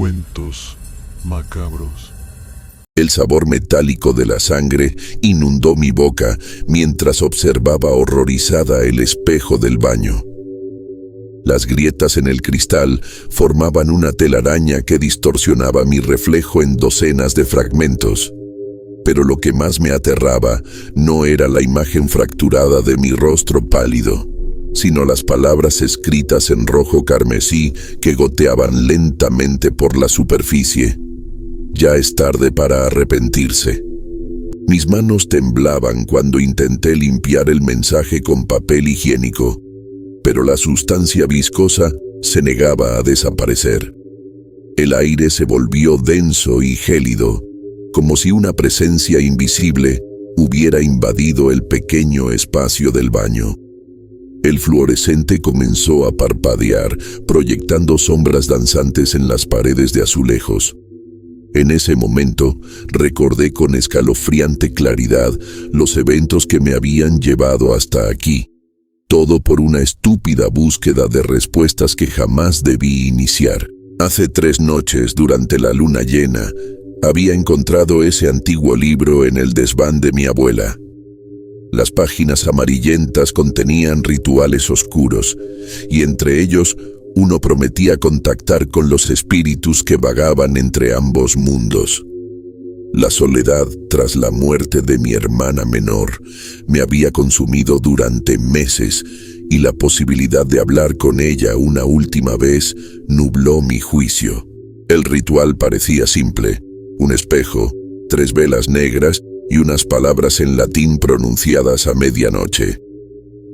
Cuentos macabros. El sabor metálico de la sangre inundó mi boca mientras observaba horrorizada el espejo del baño. Las grietas en el cristal formaban una telaraña que distorsionaba mi reflejo en docenas de fragmentos. Pero lo que más me aterraba no era la imagen fracturada de mi rostro pálido, sino las palabras escritas en rojo carmesí que goteaban lentamente por la superficie. Ya es tarde para arrepentirse. Mis manos temblaban cuando intenté limpiar el mensaje con papel higiénico, pero la sustancia viscosa se negaba a desaparecer. El aire se volvió denso y gélido, como si una presencia invisible hubiera invadido el pequeño espacio del baño. El fluorescente comenzó a parpadear, proyectando sombras danzantes en las paredes de azulejos. En ese momento, recordé con escalofriante claridad los eventos que me habían llevado hasta aquí. Todo por una estúpida búsqueda de respuestas que jamás debí iniciar. Hace 3 noches, durante la luna llena, había encontrado ese antiguo libro en el desván de mi abuela. Las páginas amarillentas contenían rituales oscuros, y entre ellos uno prometía contactar con los espíritus que vagaban entre ambos mundos. La soledad tras la muerte de mi hermana menor me había consumido durante meses, y la posibilidad de hablar con ella una última vez nubló mi juicio. El ritual parecía simple: un espejo, 3 velas negras y unas palabras en latín pronunciadas a medianoche.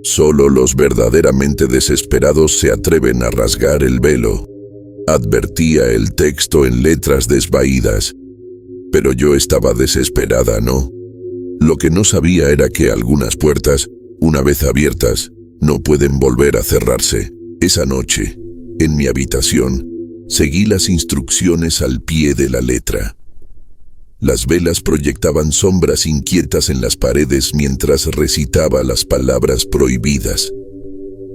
Solo los verdaderamente desesperados se atreven a rasgar el velo, advertía el texto en letras desvaídas. Pero yo estaba desesperada, ¿no? Lo que no sabía era que algunas puertas, una vez abiertas, no pueden volver a cerrarse. Esa noche, en mi habitación, seguí las instrucciones al pie de la letra. Las velas proyectaban sombras inquietas en las paredes mientras recitaba las palabras prohibidas.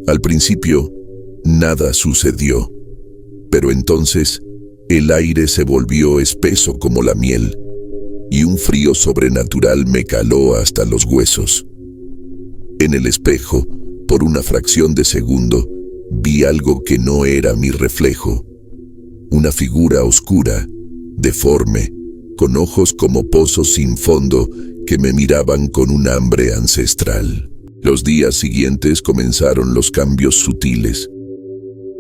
Al principio, nada sucedió, pero entonces el aire se volvió espeso como la miel, y un frío sobrenatural me caló hasta los huesos. En el espejo, por una fracción de segundo, vi algo que no era mi reflejo. Una figura oscura, deforme, con ojos como pozos sin fondo que me miraban con un hambre ancestral. Los días siguientes comenzaron los cambios sutiles.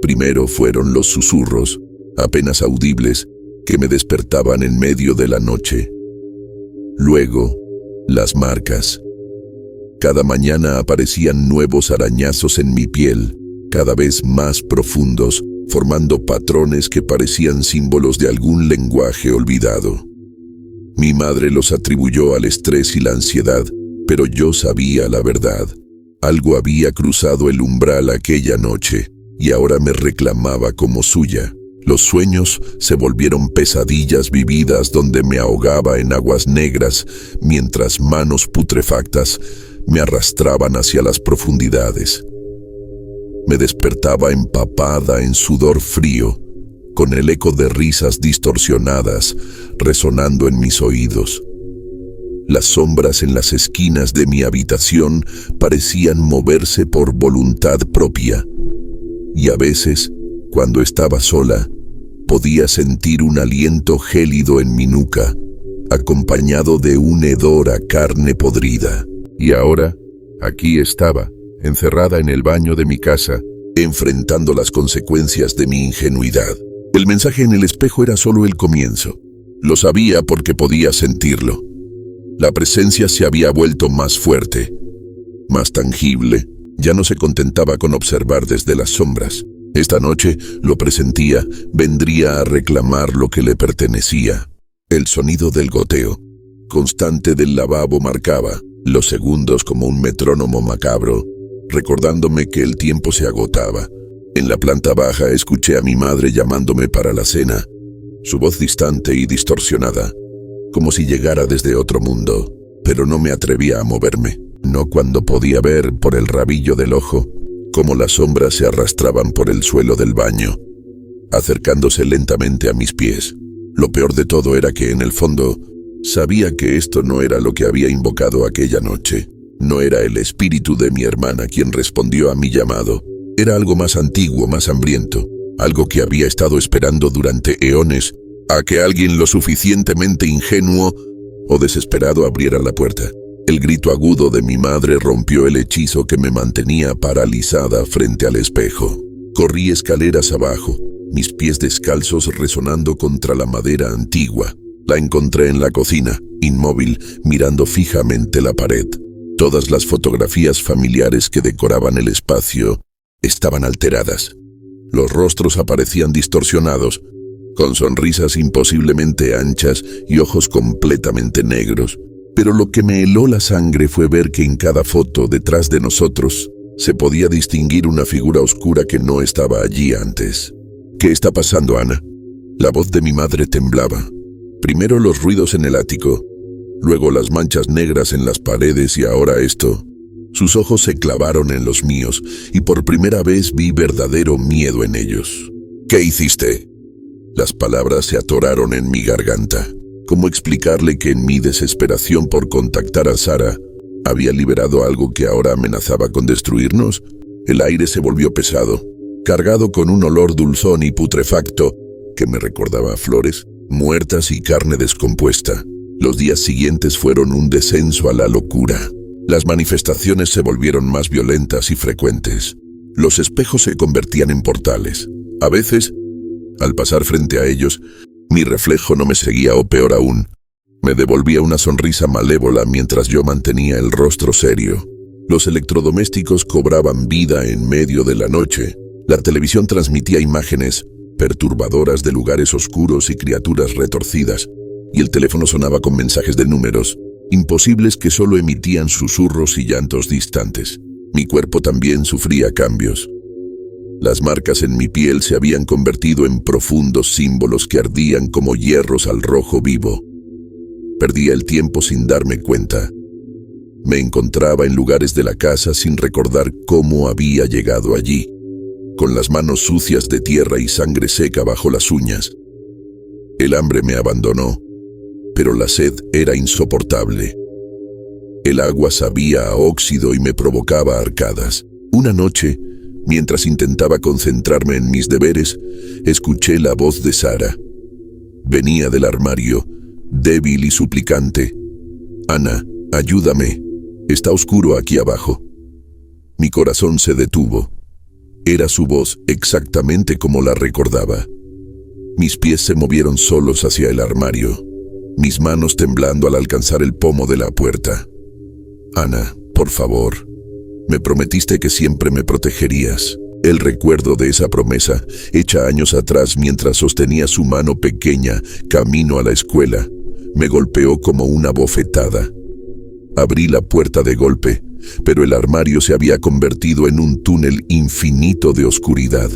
Primero fueron los susurros, apenas audibles, que me despertaban en medio de la noche. Luego, las marcas. Cada mañana aparecían nuevos arañazos en mi piel, cada vez más profundos, formando patrones que parecían símbolos de algún lenguaje olvidado. Mi madre los atribuyó al estrés y la ansiedad, pero yo sabía la verdad. Algo había cruzado el umbral aquella noche, y ahora me reclamaba como suya. Los sueños se volvieron pesadillas vividas donde me ahogaba en aguas negras, mientras manos putrefactas me arrastraban hacia las profundidades. Me despertaba empapada en sudor frío, con el eco de risas distorsionadas resonando en mis oídos. Las sombras en las esquinas de mi habitación parecían moverse por voluntad propia, y a veces, cuando estaba sola, podía sentir un aliento gélido en mi nuca, acompañado de un hedor a carne podrida. Y ahora, aquí estaba, encerrada en el baño de mi casa, enfrentando las consecuencias de mi ingenuidad. El mensaje en el espejo era solo el comienzo. Lo sabía porque podía sentirlo. La presencia se había vuelto más fuerte, más tangible. Ya no se contentaba con observar desde las sombras. Esta noche, lo presentía, vendría a reclamar lo que le pertenecía. El sonido del goteo constante del lavabo marcaba los segundos como un metrónomo macabro, recordándome que el tiempo se agotaba. En la planta baja escuché a mi madre llamándome para la cena, su voz distante y distorsionada, como si llegara desde otro mundo, pero no me atrevía a moverme, no cuando podía ver por el rabillo del ojo cómo las sombras se arrastraban por el suelo del baño. acercándose lentamente a mis pies. Lo peor de todo era que, en el fondo, sabía que esto no era lo que había invocado aquella noche. No era el espíritu de mi hermana quien respondió a mi llamado. Era algo más antiguo, más hambriento, algo que había estado esperando durante eones a que alguien lo suficientemente ingenuo o desesperado abriera la puerta. El grito agudo de mi madre rompió el hechizo que me mantenía paralizada frente al espejo. Corrí escaleras abajo, mis pies descalzos resonando contra la madera antigua. La encontré en la cocina, inmóvil, mirando fijamente la pared. Todas las fotografías familiares que decoraban el espacio estaban alteradas. Los rostros aparecían distorsionados, con sonrisas imposiblemente anchas y ojos completamente negros. Pero lo que me heló la sangre fue ver que en cada foto detrás de nosotros se podía distinguir una figura oscura que no estaba allí antes. ¿Qué está pasando, Ana? La voz de mi madre temblaba. Primero los ruidos en el ático, luego las manchas negras en las paredes y ahora esto. Sus ojos se clavaron en los míos y por primera vez vi verdadero miedo en ellos. ¿Qué hiciste? Las palabras se atoraron en mi garganta. ¿Cómo explicarle que en mi desesperación por contactar a Sara había liberado algo que ahora amenazaba con destruirnos? El aire se volvió pesado, cargado con un olor dulzón y putrefacto que me recordaba a flores muertas y carne descompuesta. Los días siguientes fueron un descenso a la locura. Las manifestaciones se volvieron más violentas y frecuentes. Los espejos se convertían en portales. A veces, al pasar frente a ellos, mi reflejo no me seguía o peor aún, me devolvía una sonrisa malévola mientras yo mantenía el rostro serio. Los electrodomésticos cobraban vida en medio de la noche. La televisión transmitía imágenes perturbadoras de lugares oscuros y criaturas retorcidas, y el teléfono sonaba con mensajes de números imposibles que solo emitían susurros y llantos distantes. Mi cuerpo también sufría cambios. Las marcas en mi piel se habían convertido en profundos símbolos que ardían como hierros al rojo vivo. Perdía el tiempo sin darme cuenta. Me encontraba en lugares de la casa sin recordar cómo había llegado allí, con las manos sucias de tierra y sangre seca bajo las uñas. El hambre me abandonó, pero la sed era insoportable. El agua sabía a óxido y me provocaba arcadas. Una noche, mientras intentaba concentrarme en mis deberes, escuché la voz de Sara. Venía del armario, débil y suplicante. «Ana, ayúdame. Está oscuro aquí abajo». Mi corazón se detuvo. Era su voz exactamente como la recordaba. Mis pies se movieron solos hacia el armario, mis manos temblando al alcanzar el pomo de la puerta. «Ana, por favor. Me prometiste que siempre me protegerías». El recuerdo de esa promesa, hecha años atrás mientras sostenía su mano pequeña camino a la escuela, me golpeó como una bofetada. Abrí la puerta de golpe, pero el armario se había convertido en un túnel infinito de oscuridad.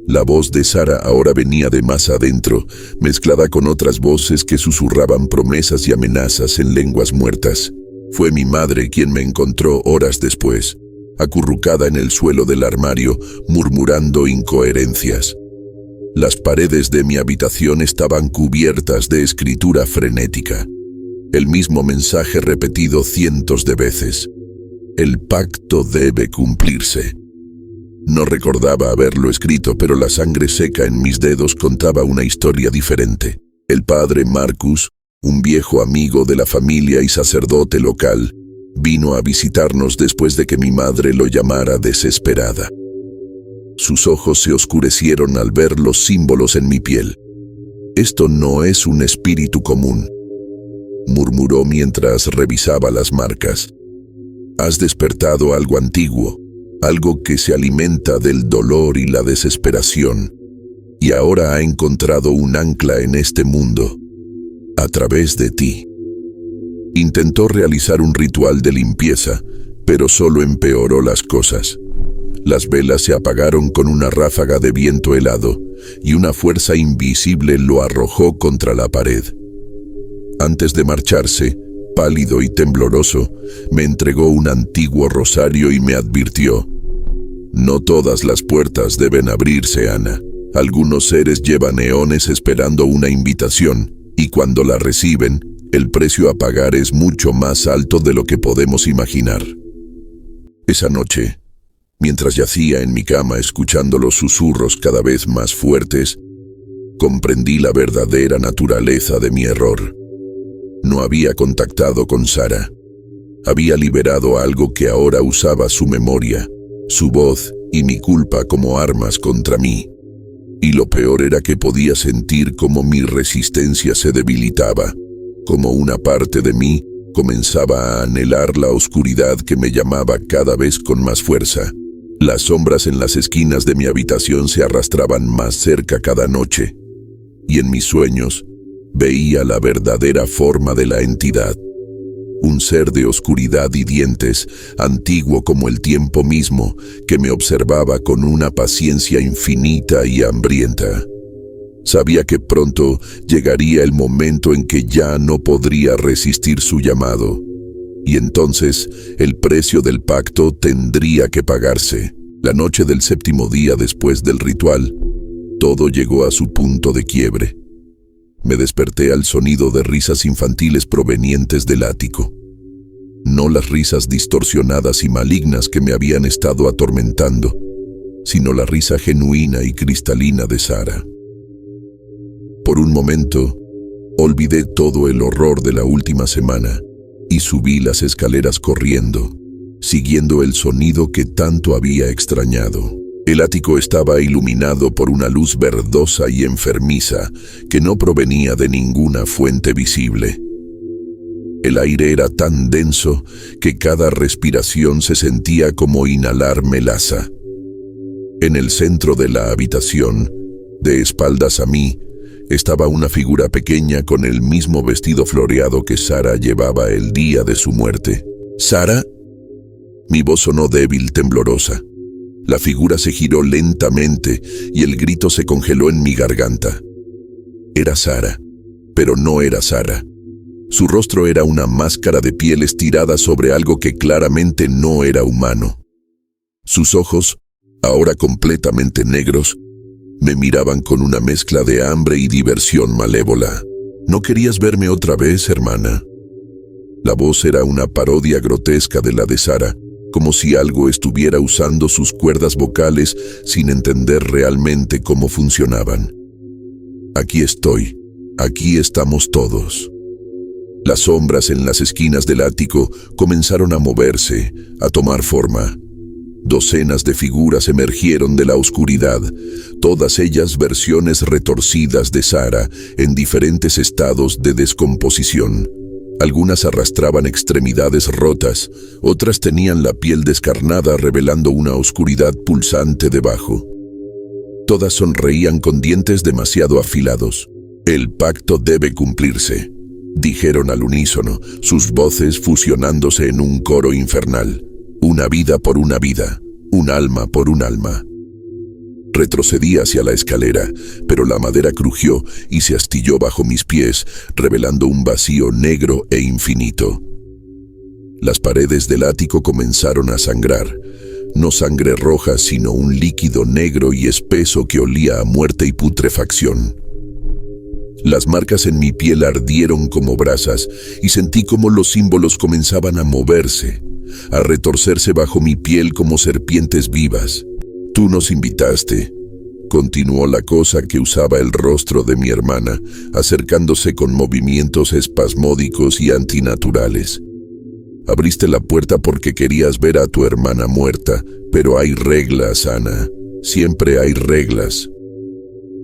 La voz de Sara ahora venía de más adentro, mezclada con otras voces que susurraban promesas y amenazas en lenguas muertas. Fue mi madre quien me encontró horas después, acurrucada en el suelo del armario, murmurando incoherencias. Las paredes de mi habitación estaban cubiertas de escritura frenética. El mismo mensaje repetido cientos de veces. El pacto debe cumplirse. No recordaba haberlo escrito, pero la sangre seca en mis dedos contaba una historia diferente. El padre Marcus, un viejo amigo de la familia y sacerdote local, vino a visitarnos después de que mi madre lo llamara desesperada. Sus ojos se oscurecieron al ver los símbolos en mi piel. «Esto no es un espíritu común», murmuró mientras revisaba las marcas. «Has despertado algo antiguo, algo que se alimenta del dolor y la desesperación, y ahora ha encontrado un ancla en este mundo, a través de ti». Intentó realizar un ritual de limpieza, pero solo empeoró las cosas. Las velas se apagaron con una ráfaga de viento helado, y una fuerza invisible lo arrojó contra la pared. Antes de marcharse, pálido y tembloroso, me entregó un antiguo rosario y me advirtió: «No todas las puertas deben abrirse, Ana. Algunos seres llevan eones esperando una invitación, y cuando la reciben, el precio a pagar es mucho más alto de lo que podemos imaginar. Esa noche, mientras yacía en mi cama escuchando los susurros cada vez más fuertes, comprendí la verdadera naturaleza de mi error. No había contactado con Sara. Había liberado algo que ahora usaba su memoria, su voz y mi culpa como armas contra mí. Y lo peor era que podía sentir cómo mi resistencia se debilitaba, como una parte de mí comenzaba a anhelar la oscuridad que me llamaba cada vez con más fuerza. Las sombras en las esquinas de mi habitación se arrastraban más cerca cada noche, y en mis sueños veía la verdadera forma de la entidad. Un ser de oscuridad y dientes, antiguo como el tiempo mismo, que me observaba con una paciencia infinita y hambrienta. Sabía que pronto llegaría el momento en que ya no podría resistir su llamado, y entonces el precio del pacto tendría que pagarse. La noche del 7º día después del ritual, todo llegó a su punto de quiebre. Me desperté al sonido de risas infantiles provenientes del ático. No las risas distorsionadas y malignas que me habían estado atormentando, sino la risa genuina y cristalina de Sara. Por un momento, olvidé todo el horror de la última semana y subí las escaleras corriendo, siguiendo el sonido que tanto había extrañado. El ático estaba iluminado por una luz verdosa y enfermiza que no provenía de ninguna fuente visible. El aire era tan denso que cada respiración se sentía como inhalar melaza. En el centro de la habitación, de espaldas a mí, estaba una figura pequeña con el mismo vestido floreado que Sara llevaba el día de su muerte. ¿Sara? Mi voz sonó débil, temblorosa. La figura se giró lentamente y el grito se congeló en mi garganta. Era Sara, pero no era Sara. Su rostro era una máscara de piel estirada sobre algo que claramente no era humano. Sus ojos, ahora completamente negros, me miraban con una mezcla de hambre y diversión malévola. ¿No querías verme otra vez, hermana? La voz era una parodia grotesca de la de Sara, como si algo estuviera usando sus cuerdas vocales sin entender realmente cómo funcionaban. Aquí estoy, aquí estamos todos. Las sombras en las esquinas del ático comenzaron a moverse, a tomar forma. Docenas de figuras emergieron de la oscuridad, todas ellas versiones retorcidas de Sara en diferentes estados de descomposición. Algunas arrastraban extremidades rotas, otras tenían la piel descarnada revelando una oscuridad pulsante debajo. Todas sonreían con dientes demasiado afilados. El pacto debe cumplirse, dijeron al unísono, sus voces fusionándose en un coro infernal. Una vida por una vida, un alma por un alma. Retrocedí hacia la escalera, pero la madera crujió y se astilló bajo mis pies, revelando un vacío negro e infinito. Las paredes del ático comenzaron a sangrar, no sangre roja, sino un líquido negro y espeso que olía a muerte y putrefacción. Las marcas en mi piel ardieron como brasas y sentí como los símbolos comenzaban a moverse, a retorcerse bajo mi piel como serpientes vivas. Tú nos invitaste, continuó la cosa que usaba el rostro de mi hermana, acercándose con movimientos espasmódicos y antinaturales. Abriste la puerta porque querías ver a tu hermana muerta, pero hay reglas, Ana. Siempre hay reglas.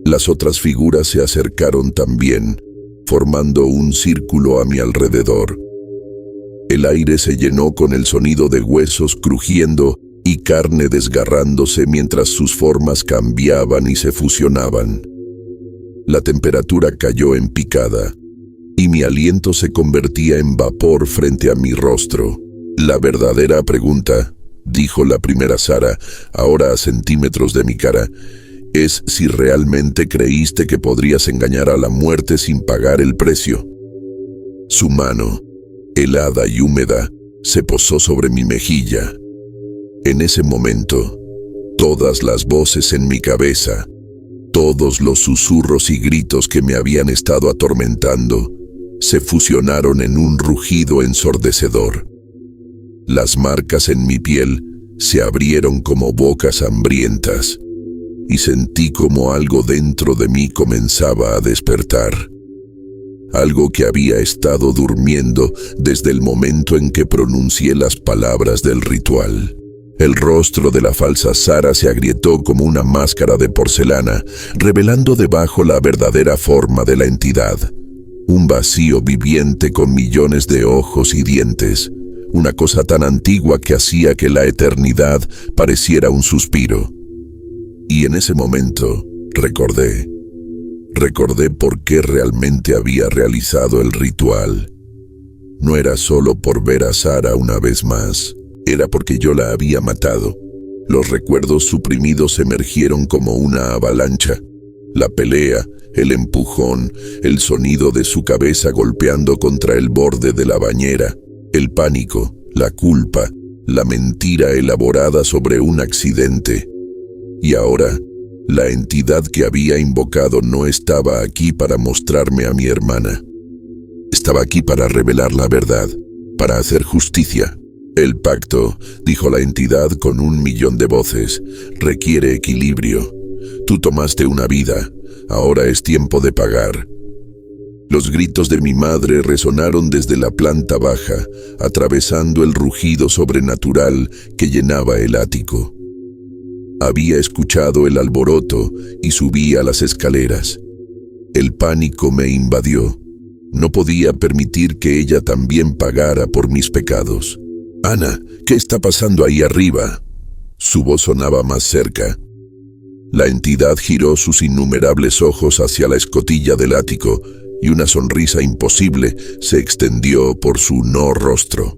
Las otras figuras se acercaron también, formando un círculo a mi alrededor. El aire se llenó con el sonido de huesos crujiendo y carne desgarrándose mientras sus formas cambiaban y se fusionaban. La temperatura cayó en picada, y mi aliento se convertía en vapor frente a mi rostro. La verdadera pregunta, dijo la primera Sara, ahora a centímetros de mi cara, es si realmente creíste que podrías engañar a la muerte sin pagar el precio. Su mano, helada y húmeda, se posó sobre mi mejilla. En ese momento, todas las voces en mi cabeza, Todos los susurros y gritos que me habían estado atormentando se fusionaron en un rugido ensordecedor. Las marcas en mi piel se abrieron como bocas hambrientas y sentí como algo dentro de mí comenzaba a despertar. Algo que había estado durmiendo desde el momento en que pronuncié las palabras del ritual. El rostro de la falsa Sara se agrietó como una máscara de porcelana, revelando debajo la verdadera forma de la entidad. Un vacío viviente con millones de ojos y dientes. Una cosa tan antigua que hacía que la eternidad pareciera un suspiro. Y en ese momento recordé por qué realmente había realizado el ritual. No era solo por ver a Sara una vez más, era porque yo la había matado. Los recuerdos suprimidos emergieron como una avalancha. La pelea, el empujón, el sonido de su cabeza golpeando contra el borde de la bañera, el pánico, la culpa, la mentira elaborada sobre un accidente. Y ahora, la entidad que había invocado no estaba aquí para mostrarme a mi hermana. Estaba aquí para revelar la verdad, para hacer justicia. El pacto, dijo la entidad con 1.000.000 de voces, requiere equilibrio. Tú tomaste una vida, ahora es tiempo de pagar. Los gritos de mi madre resonaron desde la planta baja, atravesando el rugido sobrenatural que llenaba el ático. Había escuchado el alboroto y subí a las escaleras. El pánico me invadió. No podía permitir que ella también pagara por mis pecados. «Ana, ¿qué está pasando ahí arriba?» Su voz sonaba más cerca. La entidad giró sus innumerables ojos hacia la escotilla del ático y una sonrisa imposible se extendió por su no rostro.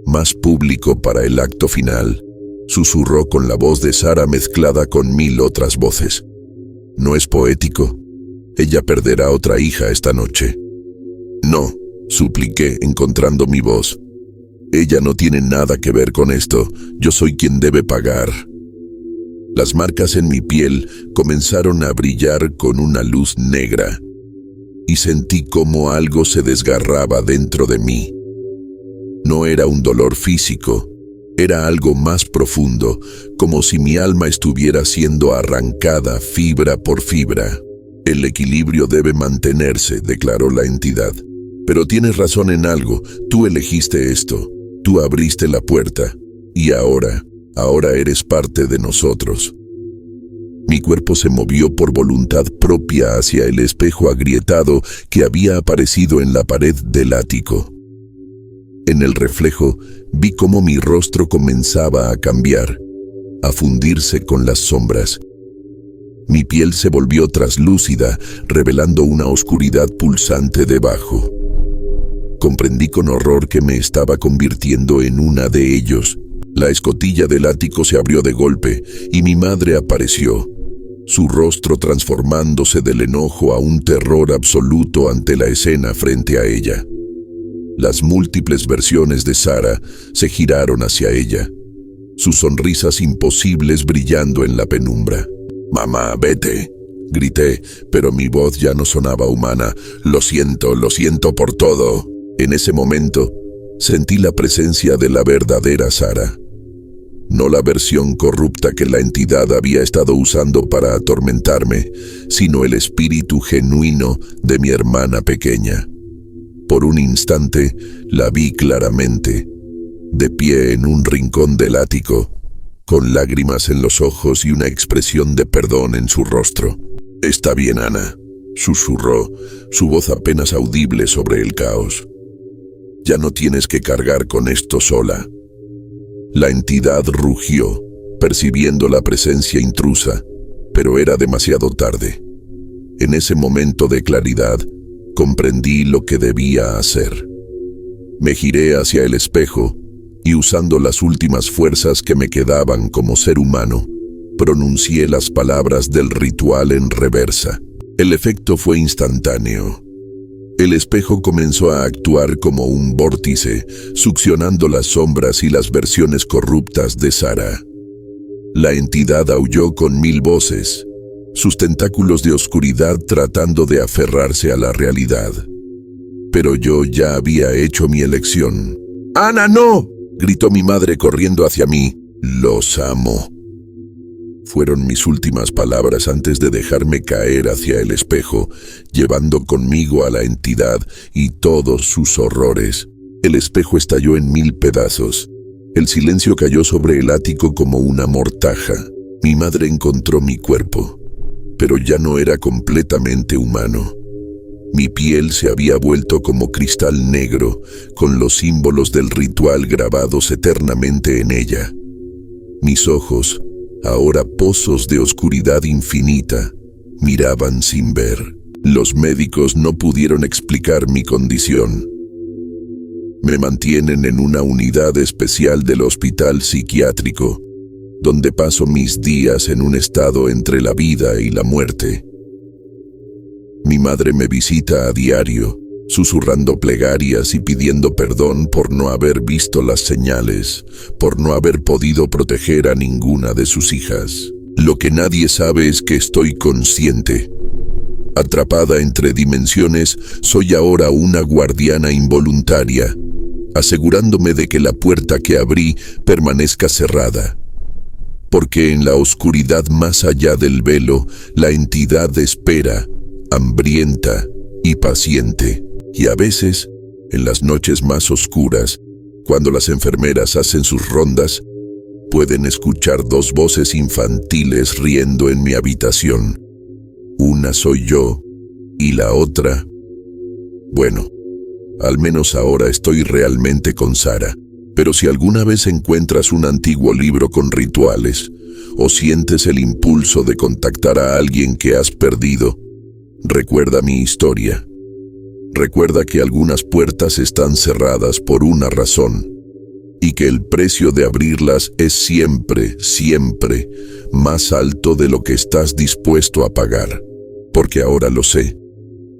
Más público para el acto final, susurró con la voz de Sara mezclada con 1000 otras voces. ¿No es poético? Ella perderá otra hija esta noche. No, supliqué encontrando mi voz. Ella no tiene nada que ver con esto, yo soy quien debe pagar. Las marcas en mi piel comenzaron a brillar con una luz negra y sentí como algo se desgarraba dentro de mí. No era un dolor físico, era algo más profundo, como si mi alma estuviera siendo arrancada fibra por fibra. El equilibrio debe mantenerse, declaró la entidad. Pero tienes razón en algo, tú elegiste esto, tú abriste la puerta, y ahora eres parte de nosotros. Mi cuerpo se movió por voluntad propia hacia el espejo agrietado que había aparecido en la pared del ático. En el reflejo, vi cómo mi rostro comenzaba a cambiar, a fundirse con las sombras. Mi piel se volvió traslúcida, revelando una oscuridad pulsante debajo. Comprendí con horror que me estaba convirtiendo en una de ellos. La escotilla del ático se abrió de golpe y mi madre apareció, su rostro transformándose del enojo a un terror absoluto ante la escena frente a ella. Las múltiples versiones de Sara se giraron hacia ella, sus sonrisas imposibles brillando en la penumbra. «Mamá, vete», grité, pero mi voz ya no sonaba humana. Lo siento por todo». En ese momento, sentí la presencia de la verdadera Sara. No la versión corrupta que la entidad había estado usando para atormentarme, sino el espíritu genuino de mi hermana pequeña. Por un instante, la vi claramente, de pie en un rincón del ático, con lágrimas en los ojos y una expresión de perdón en su rostro. «Está bien, Ana», susurró, su voz apenas audible sobre el caos. «Ya no tienes que cargar con esto sola». La entidad rugió, percibiendo la presencia intrusa, pero era demasiado tarde. En ese momento de claridad, comprendí lo que debía hacer. Me giré hacia el espejo y, usando las últimas fuerzas que me quedaban como ser humano, pronuncié las palabras del ritual en reversa. El efecto fue instantáneo. El espejo comenzó a actuar como un vórtice, succionando las sombras y las versiones corruptas de Sara. La entidad aulló con 1000 voces. sus tentáculos de oscuridad tratando de aferrarse a la realidad. Pero yo ya había hecho mi elección. ¡Ana, no!, gritó mi madre corriendo hacia mí. «Los amo», fueron mis últimas palabras antes de dejarme caer hacia el espejo, llevando conmigo a la entidad y todos sus horrores. El espejo estalló en 1000 pedazos. El silencio cayó sobre el ático como una mortaja. Mi madre encontró mi cuerpo, pero ya no era completamente humano. Mi piel se había vuelto como cristal negro, con los símbolos del ritual grabados eternamente en ella. Mis ojos, ahora pozos de oscuridad infinita, miraban sin ver. Los médicos no pudieron explicar mi condición. Me mantienen en una unidad especial del hospital psiquiátrico, donde paso mis días en un estado entre la vida y la muerte. Mi madre me visita a diario, susurrando plegarias y pidiendo perdón por no haber visto las señales, por no haber podido proteger a ninguna de sus hijas. Lo que nadie sabe es que estoy consciente. Atrapada entre dimensiones, soy ahora una guardiana involuntaria, asegurándome de que la puerta que abrí permanezca cerrada. Porque en la oscuridad más allá del velo, la entidad espera, hambrienta y paciente. Y a veces, en las noches más oscuras, cuando las enfermeras hacen sus rondas, pueden escuchar 2 voces infantiles riendo en mi habitación. Una soy yo, y la otra... Bueno, al menos ahora estoy realmente con Sara. Pero si alguna vez encuentras un antiguo libro con rituales, o sientes el impulso de contactar a alguien que has perdido, recuerda mi historia. Recuerda que algunas puertas están cerradas por una razón, y que el precio de abrirlas es siempre, siempre más alto de lo que estás dispuesto a pagar. Porque ahora lo sé,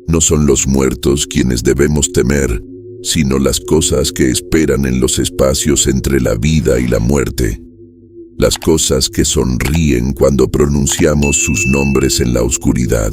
no son los muertos quienes debemos temer, sino las cosas que esperan en los espacios entre la vida y la muerte. Las cosas que sonríen cuando pronunciamos sus nombres en la oscuridad.